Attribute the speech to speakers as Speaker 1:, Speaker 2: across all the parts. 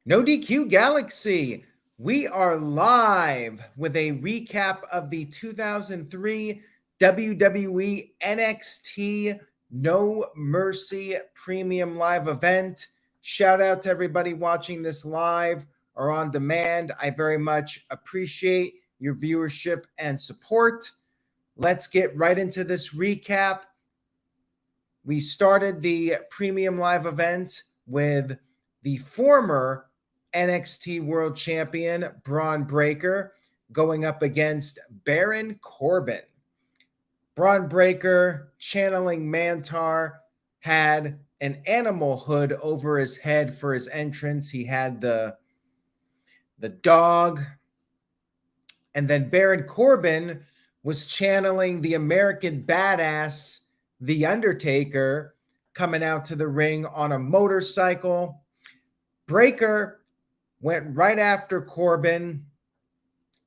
Speaker 1: No DQ Galaxy. We are live with a recap of the 2003 WWE NXT No Mercy Premium Live event. Shout out to everybody watching this live or on demand. I very much appreciate your viewership and support. Let's get right into this recap. We started the Premium Live event with the former NXT World Champion Bron Breakker going up against Baron Corbin. Bron Breakker, channeling Mantar, had an animal hood over his head for his entrance. He had the dog. And then Baron Corbin was channeling the American Badass, The Undertaker, coming out to the ring on a motorcycle. Breakker went right after Corbin.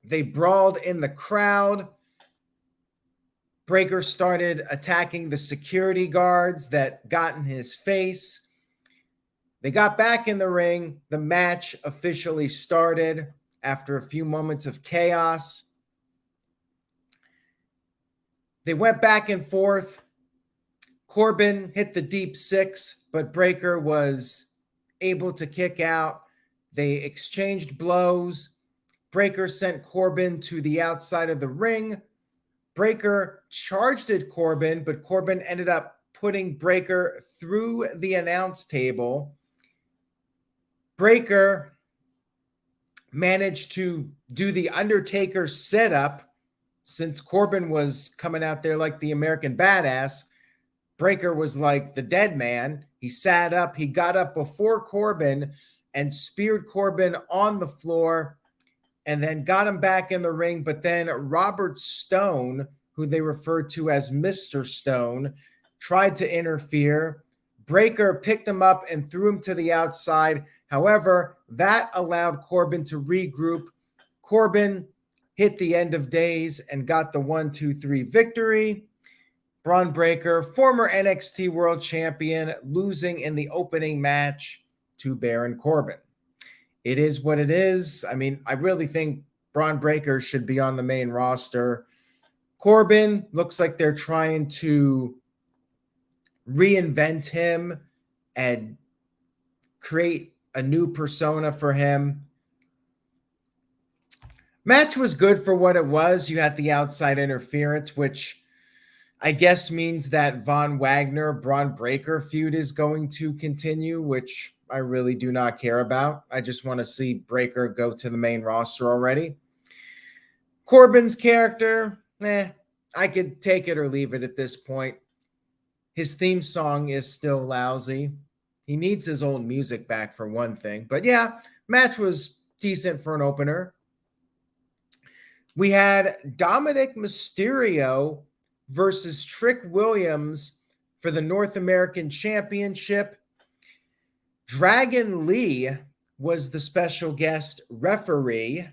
Speaker 1: They brawled in the crowd. Breakker started attacking the security guards that got in his face. They got back in the ring. The match officially started after a few moments of chaos. They went back and forth. Corbin hit the deep six, but Breakker was able to kick out. They exchanged blows. Breakker sent Corbin to the outside of the ring. Breakker charged at Corbin, but Corbin ended up putting Breakker through the announce table. Breakker managed to do the Undertaker setup since Corbin was coming out there like the American Badass. Breakker was like the dead man. He sat up. He got up before Corbin and speared Corbin on the floor and then got him back in the ring. But then Robert Stone, who they referred to as Mr. Stone, tried to interfere. Breakker picked him up and threw him to the outside. However, that allowed Corbin to regroup. Corbin hit the end of days and got the 1-2-3 victory. Bron Breakker, former NXT World Champion, losing in the opening match to Baron Corbin. It is what it is. I mean, I really think Bron Breakker should be on the main roster. Corbin looks like they're trying to reinvent him and create a new persona for him. Match was good for what it was. You had the outside interference, which I guess means that Von Wagner-Bron Breakker feud is going to continue, which I really do not care about. I just want to see Breakker go to the main roster already. Corbin's character, I could take it or leave it at this point. His theme song is still lousy. He needs his old music back for one thing. But yeah, match was decent for an opener. We had Dominik Mysterio versus Trick Williams for the North American Championship. Dragon Lee was the special guest referee.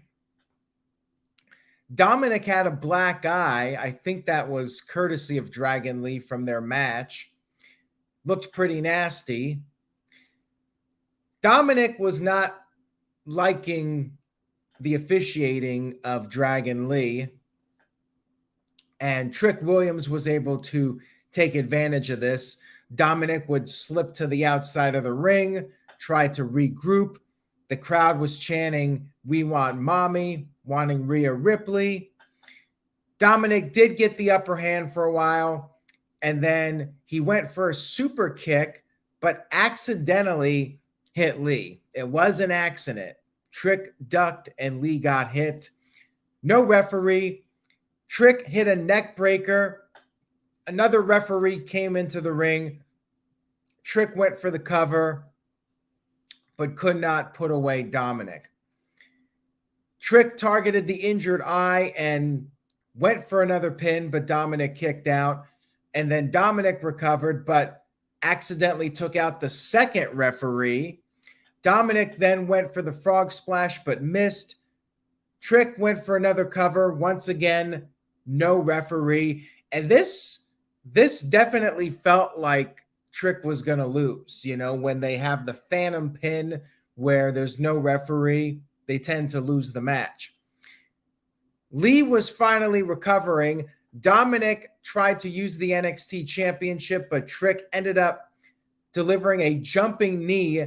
Speaker 1: Dominik had a black eye. I think that was courtesy of Dragon Lee from their match. Looked pretty nasty. Dominik was not liking the officiating of Dragon Lee, and Trick Williams was able to take advantage of this. Dominik would slip to the outside of the ring, try to regroup. The crowd was chanting, "We want mommy," wanting Rhea Ripley. Dominik did get the upper hand for a while, and then he went for a super kick, but accidentally hit Lee. It was an accident. Trick ducked and Lee got hit. No referee. Trick hit a neck breaker. Another referee came into the ring. Trick went for the cover, but could not put away Dominik. Trick targeted the injured eye and went for another pin, but Dominik kicked out. And then Dominik recovered, but accidentally took out the second referee. Dominik then went for the frog splash, but missed. Trick went for another cover. Once again, no referee. And this definitely felt like Trick was going to lose, when they have the phantom pin where there's no referee, they tend to lose the match. Lee was finally recovering. Dominik tried to use the NXT championship, but Trick ended up delivering a jumping knee,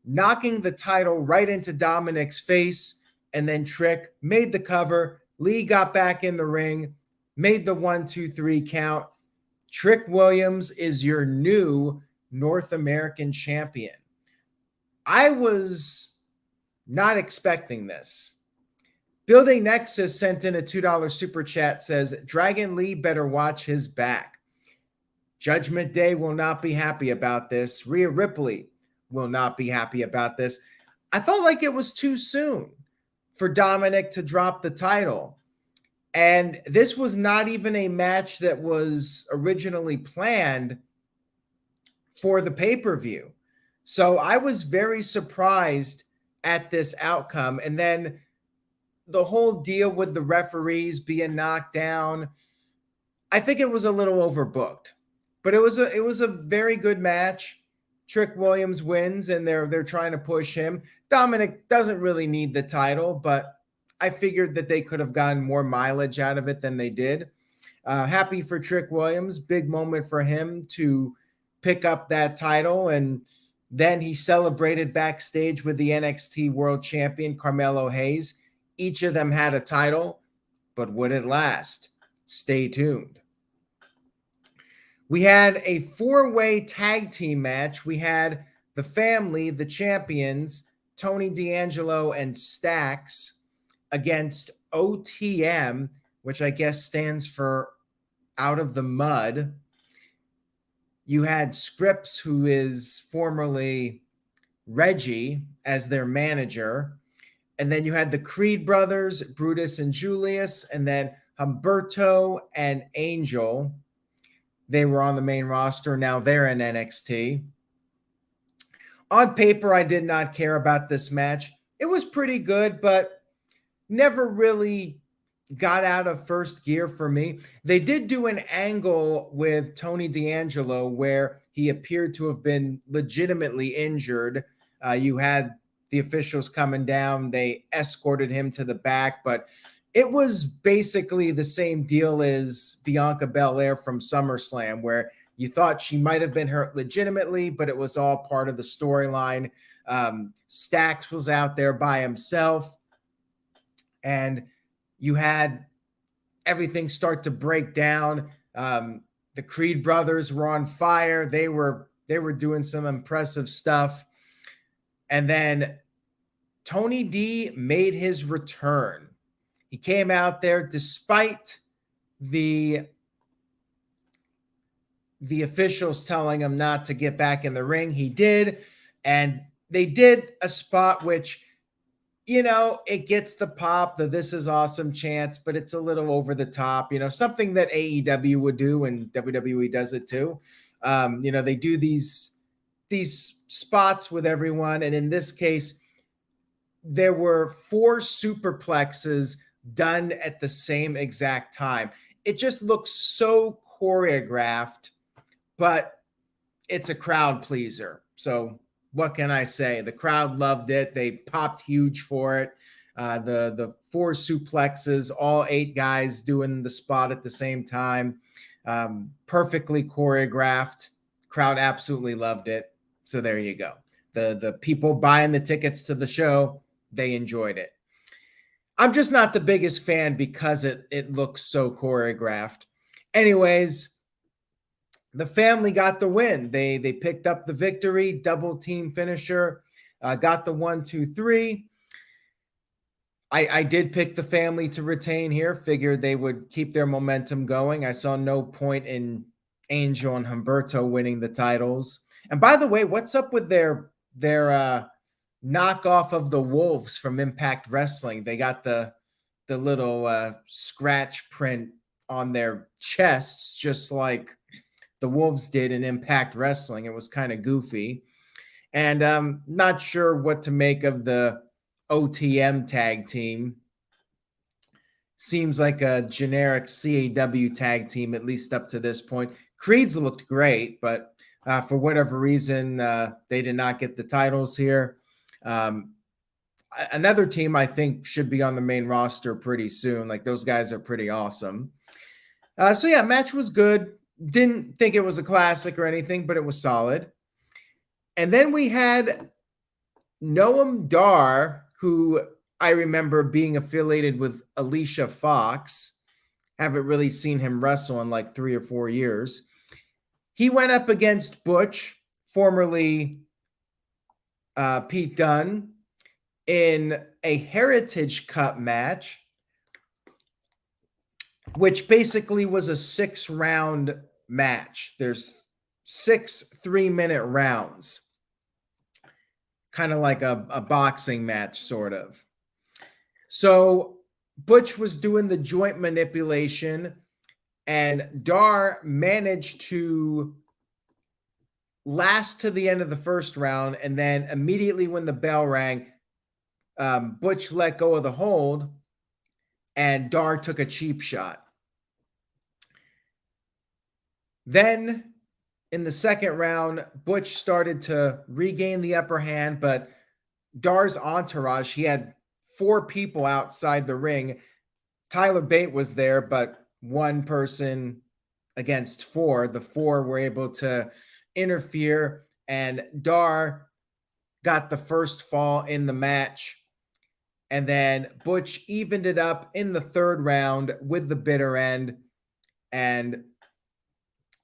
Speaker 1: knocking the title right into Dominik's face, and then Trick made the cover. Lee got back in the ring, made the 1-2-3 count. Trick Williams is your new North American champion. I was not expecting this. Building Nexus sent in a $2 super chat, says, Dragon Lee better watch his back. Judgment Day will not be happy about this. Rhea Ripley will not be happy about this. I felt like it was too soon for Dominik to drop the title. And this was not even a match that was originally planned for the pay-per-view. So I was very surprised at this outcome. And then the whole deal with the referees being knocked down, I think it was a little overbooked. But it was a very good match. Trick Williams wins, and they're trying to push him. Dominik doesn't really need the title, but I figured that they could have gotten more mileage out of it than they did. Happy for Trick Williams. Big moment for him to pick up that title, and then he celebrated backstage with the NXT World Champion, Carmelo Hayes. Each of them had a title, but would it last? Stay tuned. We had a 4-way tag team match. We had the family, the champions, Tony D'Angelo and Stax, against OTM, which I guess stands for Out of the Mud. You had Scripps, who is formerly Reggie, as their manager. And then you had the Creed brothers, Brutus and Julius, and then Humberto and Angel. They were on the main roster. Now they're in NXT. On paper, I did not care about this match. It was pretty good, but never really got out of first gear for me. They did do an angle with Tony D'Angelo where he appeared to have been legitimately injured. You had the officials coming down. They escorted him to the back, but it was basically the same deal as Bianca Belair from SummerSlam, where you thought she might have been hurt legitimately, but it was all part of the storyline. Stax was out there by himself, and you had everything start to break down. The Creed brothers were on fire. They were doing some impressive stuff. And then Tony D made his return. He came out there despite the officials telling him not to get back in the ring. He did, and they did a spot which, you know, it gets the pop, the "this is awesome" chants, but it's a little over the top. You know, something that AEW would do, and WWE does it too. You know, they do these spots with everyone, and in this case, there were 4 superplexes done at the same exact time. It just looks so choreographed, but it's a crowd pleaser. So what can I say? The crowd loved it. They popped huge for it. The 4 suplexes, all 8 guys doing the spot at the same time. Perfectly choreographed. Crowd absolutely loved it. So there you go. The people buying the tickets to the show, they enjoyed it. I'm just not the biggest fan because it looks so choreographed. Anyways, the family got the win. They picked up the victory, double team finisher, got the 1-2-3. I did pick the family to retain here. Figured they would keep their momentum going. I saw no point in Angel and Humberto winning the titles. And by the way, what's up with their knockoff of the Wolves from Impact Wrestling? They got the little scratch print on their chests, just like the Wolves did in Impact Wrestling. It was kind of goofy. And I'm not sure what to make of the OTM tag team. Seems like a generic CAW tag team, at least up to this point. Creeds looked great, but for whatever reason, they did not get the titles here. Another team I think should be on the main roster pretty soon. Like, those guys are pretty awesome. So yeah, match was good. Didn't think it was a classic or anything, but it was solid. And then we had Noam Dar, who I remember being affiliated with Alicia Fox. Haven't really seen him wrestle in like 3 or 4 years. He went up against Butch, formerly Pete Dunne, in a Heritage Cup match, which basically was a 6-round match. There's 6 3-minute rounds, kind of like a boxing match, sort of. So Butch was doing the joint manipulation, and Dar managed to last to the end of the first round, and then immediately when the bell rang, Butch let go of the hold, and Dar took a cheap shot. Then in the second round, Butch started to regain the upper hand, but Dar's entourage, he had 4 people outside the ring. Tyler Bate was there, but one person against 4. The 4 were able to interfere, and Dar got the first fall in the match. And then Butch evened it up in the third round with the bitter end, and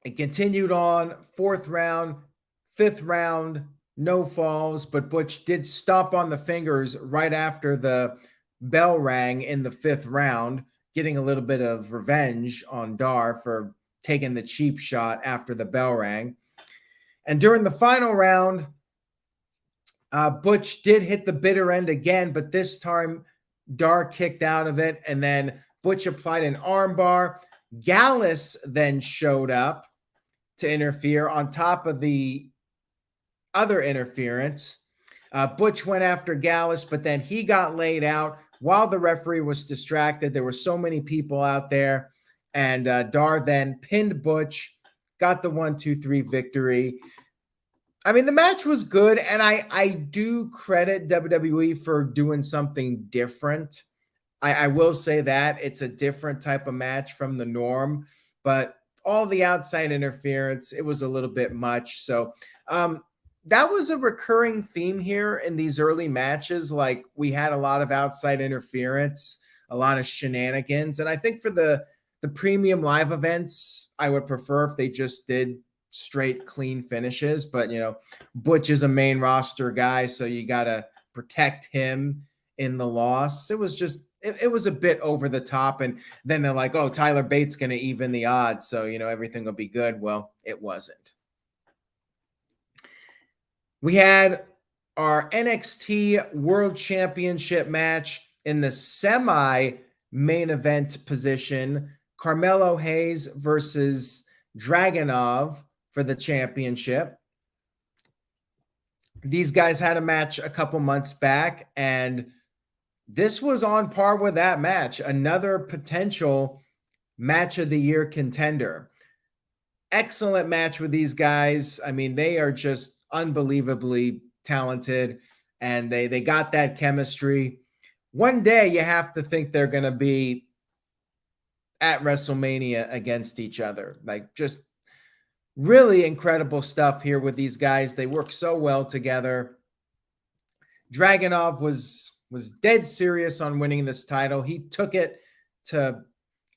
Speaker 1: it continued on. 4th round, 5th round, no falls, but Butch did stomp on the fingers right after the bell rang in the 5th round, getting a little bit of revenge on Dar for taking the cheap shot after the bell rang. And during the final round, Butch did hit the bitter end again, but this time Dar kicked out of it, and then Butch applied an armbar. Gallus then showed up to interfere on top of the other interference. Butch went after Gallus, but then he got laid out while the referee was distracted. There were so many people out there, and Dar then pinned Butch, got the 1-2-3 victory. I mean, the match was good, and I do credit WWE for doing something different. I will say that it's a different type of match from the norm, but all the outside interference, it was a little bit much. So that was a recurring theme here in these early matches. Like, we had a lot of outside interference, a lot of shenanigans. And I think for the premium live events, I would prefer if they just did straight clean finishes. But, you know, Butch is a main roster guy, so you got to protect him in the loss. It was just, it was a bit over the top. And then they're like, oh, Tyler Bate's going to even the odds, so, you know, everything will be good. Well, it wasn't. We had our NXT World Championship match in the semi-main event position. Carmelo Hayes versus Dragunov for the championship. These guys had a match a couple months back, and this was on par with that match. Another potential match of the year contender. Excellent match with these guys. I mean, they are just unbelievably talented, and they got that chemistry. One day you have to think they're going to be at WrestleMania against each other. Like, just really incredible stuff here with these guys. They work so well together. Dragunov was dead serious on winning this title. He took it to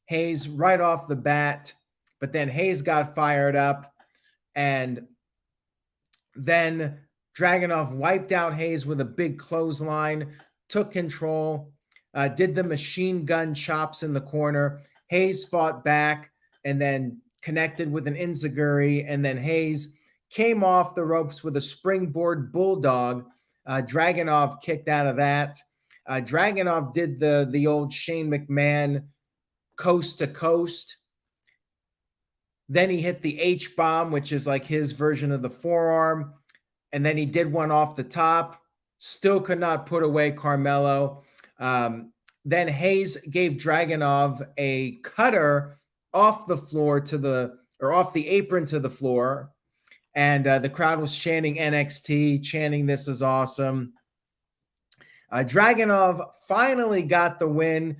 Speaker 1: Hayes right off the bat, but then Hayes got fired up, and then Dragunov wiped out Hayes with a big clothesline, took control, did the machine gun chops in the corner. Hayes fought back and then connected with an enziguri, and then Hayes came off the ropes with a springboard bulldog. Dragunov kicked out of that. Dragunov did the old Shane McMahon coast to coast. Then he hit the H-bomb, which is like his version of the forearm. And then he did one off the top. Still could not put away Carmelo. Then Hayes gave Dragunov a cutter off the floor off the apron to the floor. And the crowd was chanting NXT, chanting "This is awesome." Dragunov finally got the win,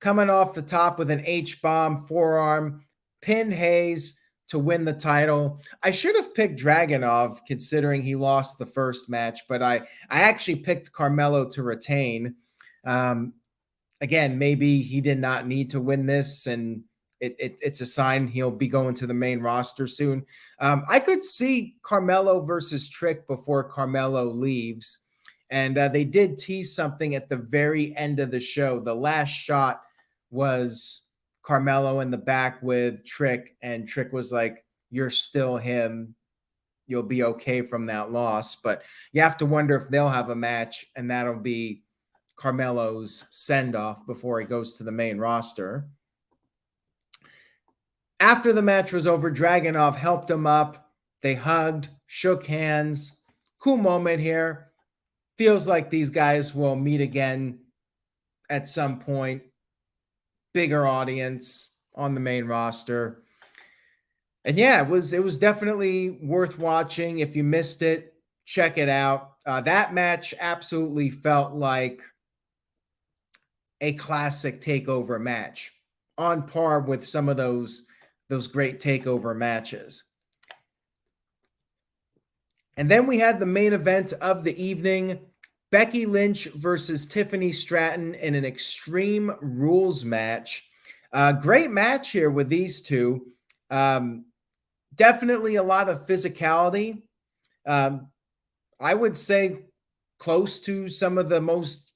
Speaker 1: coming off the top with an H-bomb forearm, pinned Hayes to win the title. I should have picked Dragunov considering he lost the first match, but I actually picked Carmelo to retain. Again, maybe he did not need to win this, and it's a sign he'll be going to the main roster soon. I could see Carmelo versus Trick before Carmelo leaves. And they did tease something at the very end of the show. The last shot was Carmelo in the back with Trick, and Trick was like, "You're still him. You'll be okay from that loss." But you have to wonder if they'll have a match, and that'll be Carmelo's send-off before he goes to the main roster. After the match was over, Dragunov helped him up. They hugged, shook hands. Cool moment here. Feels like these guys will meet again at some point. Bigger audience on the main roster. And yeah, it was definitely worth watching. If you missed it, check it out. That match absolutely felt like a classic takeover match, on par with some of those great takeover matches. And then we had the main event of the evening, Becky Lynch versus Tiffany Stratton in an Extreme Rules match. Great match here with these two. Definitely a lot of physicality. I would say close to some of the most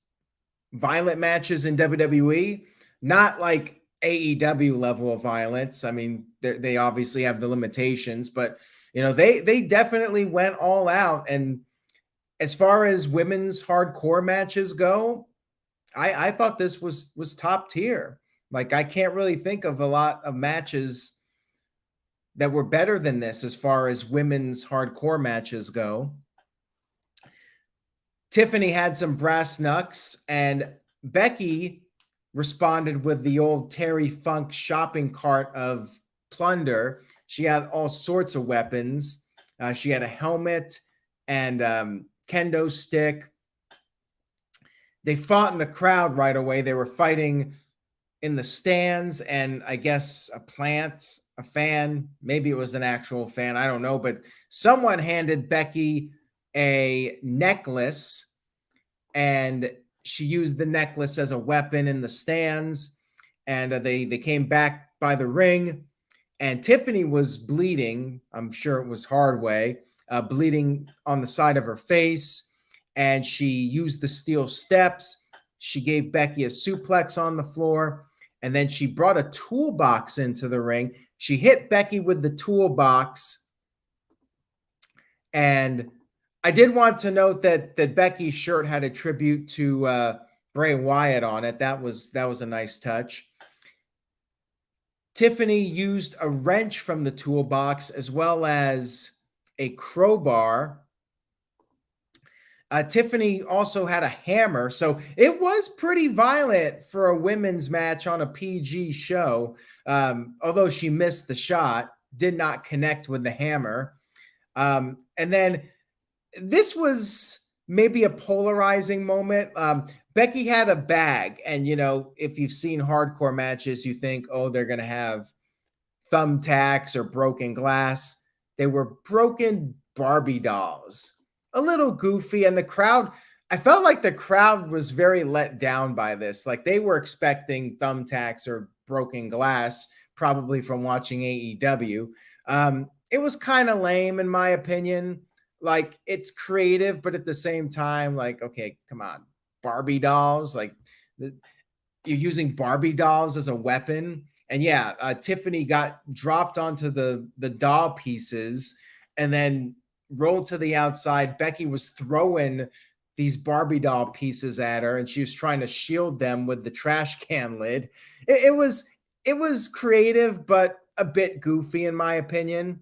Speaker 1: violent matches in WWE. Not like AEW level of violence. I mean, they obviously have the limitations, but they definitely went all out. And as far as women's hardcore matches go, I thought this was top tier. Like, I can't really think of a lot of matches that were better than this as far as women's hardcore matches go. Tiffany had some brass knucks, and Becky responded with the old Terry Funk shopping cart of plunder. She had all sorts of weapons. She had a helmet and kendo stick. They fought in the crowd right away. They were fighting in the stands, and I guess a fan, maybe it was an actual fan, I don't know, but someone handed Becky a necklace, and she used the necklace as a weapon in the stands, and they came back by the ring, and Tiffany was bleeding. I'm sure it was hard way, bleeding on the side of her face, and she used the steel steps. She gave Becky a suplex on the floor, and then she brought a toolbox into the ring. She hit Becky with the toolbox, and I did want to note that Becky's shirt had a tribute to Bray Wyatt on it. That was a nice touch. Tiffany used a wrench from the toolbox as well as a crowbar. Tiffany also had a hammer, so it was pretty violent for a women's match on a PG show. Although she missed the shot, did not connect with the hammer. And then this was maybe a polarizing moment. Becky had a bag, and if you've seen hardcore matches, you think, oh, they're going to have thumbtacks or broken glass. They were broken Barbie dolls. A little goofy, and the crowd, I felt like the crowd was very let down by this. Like, they were expecting thumbtacks or broken glass, probably from watching AEW. It was kind of lame, in my opinion. Like, it's creative, but at the same time, like, okay, come on, Barbie dolls, like, you're using Barbie dolls as a weapon. And yeah, Tiffany got dropped onto the doll pieces and then rolled to the outside. Becky was throwing these Barbie doll pieces at her, and she was trying to shield them with the trash can lid. It was creative, but a bit goofy, in my opinion.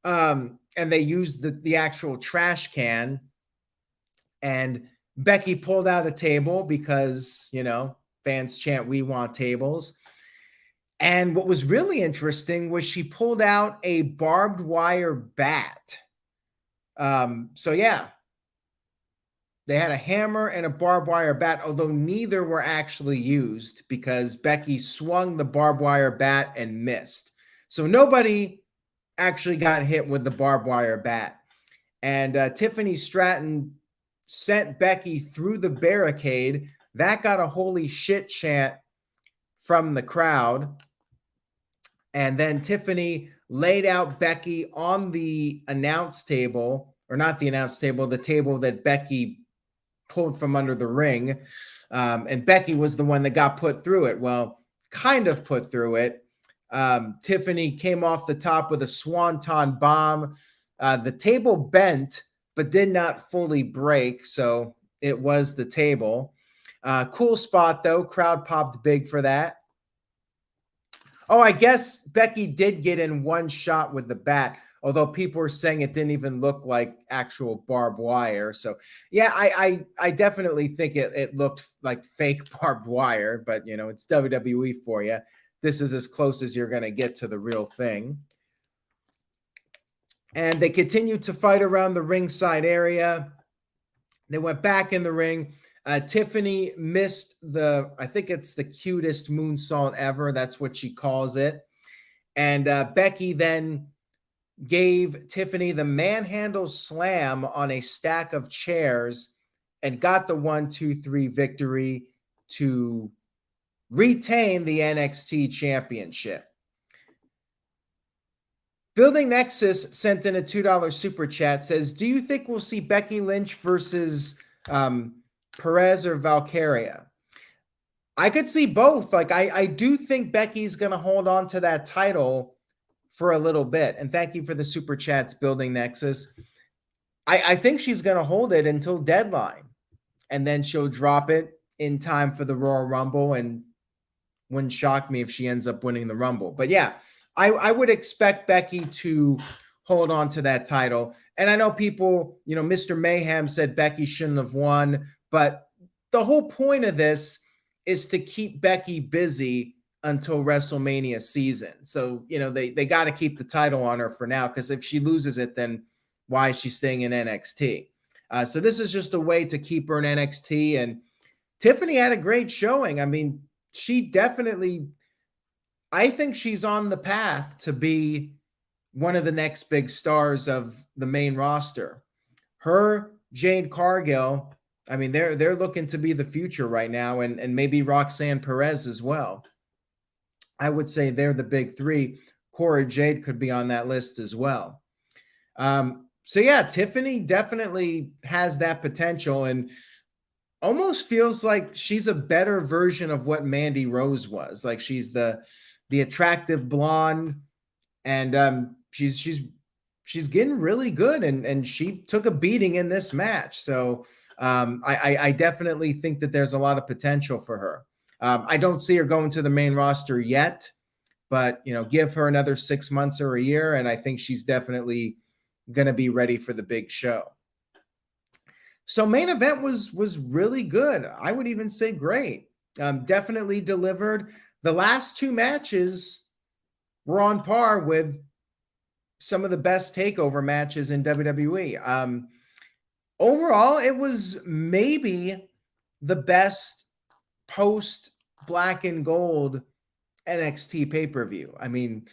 Speaker 1: And they used the actual trash can, and Becky pulled out a table because, fans chant, "We want tables." And what was really interesting was she pulled out a barbed wire bat. So yeah, They had a hammer and a barbed wire bat, although neither were actually used because Becky swung the barbed wire bat and missed. So nobody actually got hit with the barbed wire bat. And Tiffany Stratton sent Becky through the barricade. That got a holy shit chant from the crowd. And then Tiffany laid out Becky on the announce table, or not the announce table, the table that Becky pulled from under the ring. And Becky was the one that got put through it. Well, kind of put through it. Tiffany came off the top with a swanton bomb. The table bent, but did not fully break. So it was the table. Cool spot, though. Crowd popped big for that. Oh, I guess Becky did get in one shot with the bat, although people were saying it didn't even look like actual barbed wire. So, yeah, I definitely think it looked like fake barbed wire, but, you know, it's WWE for you. This is as close as you're going to get to the real thing. And they continued to fight around the ringside area. They went back in the ring. Tiffany missed I think it's the cutest moonsault ever. That's what she calls it. And Becky then gave Tiffany the manhandle slam on a stack of chairs and got the 1-2-3 victory to retain the NXT championship. Building Nexus sent in a $2 super chat, says, do you think we'll see Becky Lynch versus Perez or Valkyria? I could see both. Like, I do think Becky's going to hold on to that title for a little bit. And thank you for the super chats, Building Nexus. I think she's going to hold it until Deadline. And then she'll drop it in time for the Royal Rumble. And wouldn't shock me if she ends up winning the Rumble. But yeah, I would expect Becky to hold on to that title. And I know people, you know, Mr. Mayhem said Becky shouldn't have won. But the whole point of this is to keep Becky busy until WrestleMania season. So, you know, they got to keep the title on her for now, because if she loses it, then why is she staying in NXT? So this is just a way to keep her in NXT. And Tiffany had a great showing. I mean, she definitely, I think she's on the path to be one of the next big stars of the main roster. Her, Jade Cargill, I mean, they're looking to be the future right now, and maybe Roxanne Perez as well. I would say they're the big three. Cora Jade could be on that list as well. So yeah, Tiffany definitely has that potential, and almost feels like she's a better version of what Mandy Rose was. Like, she's the attractive blonde, and she's getting really good, and she took a beating in this match. So I definitely think that there's a lot of potential for her. I don't see her going to the main roster yet, but, you know, give her another 6 months or a year, and I think she's definitely going to be ready for the big show. So main event was really good. I would even say great. Definitely delivered. The last two matches were on par with some of the best takeover matches in WWE. Overall, it was maybe the best post Black and Gold NXT pay-per-view. I mean,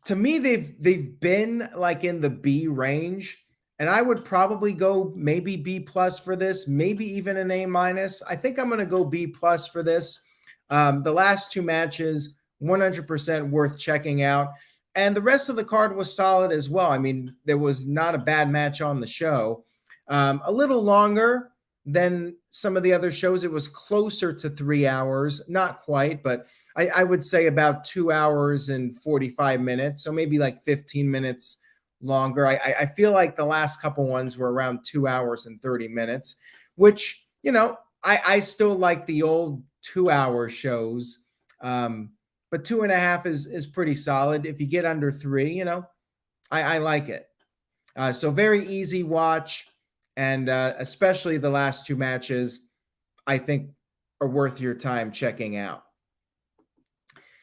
Speaker 1: to me, they've been like in the B range, and I would probably go maybe B plus for this, maybe even an A minus. I think I'm going to go B plus for this. The last two matches, 100% worth checking out. And the rest of the card was solid as well. I mean, there was not a bad match on the show. A little longer than some of the other shows. It was closer to 3 hours, not quite, but I would say about 2 hours and 45 minutes. So maybe like 15 minutes longer. I feel like the last couple ones were around 2 hours and 30 minutes, which, you know, I still like the old 2 hour shows. But 2.5 is pretty solid. If you get under 3, you know, I like it. So very easy watch. And especially the last two matches, I think are worth your time checking out.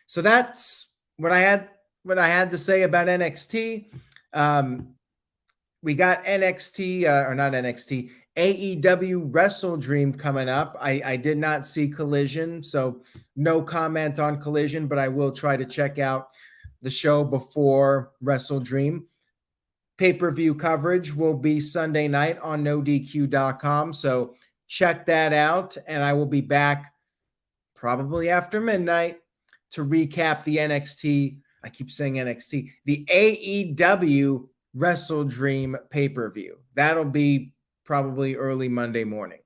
Speaker 1: So that's what I had to say about NXT. We got NXT, or not NXT, AEW Wrestle Dream coming up. I did not see Collision, so no comment on Collision, but I will try to check out the show before Wrestle Dream. Pay-per-view coverage will be Sunday night on NoDQ.com, so check that out, and I will be back probably after midnight to recap the NXT, I keep saying NXT, the AEW Wrestle Dream pay-per-view. That'll be probably early Monday morning.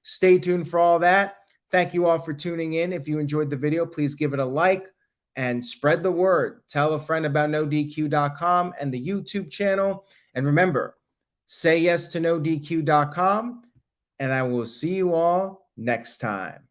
Speaker 1: Stay tuned for all that. Thank you all for tuning in. If you enjoyed the video, please give it a like and spread the word. Tell a friend about NoDQ.com and the YouTube channel. And remember, say yes to NoDQ.com, and I will see you all next time.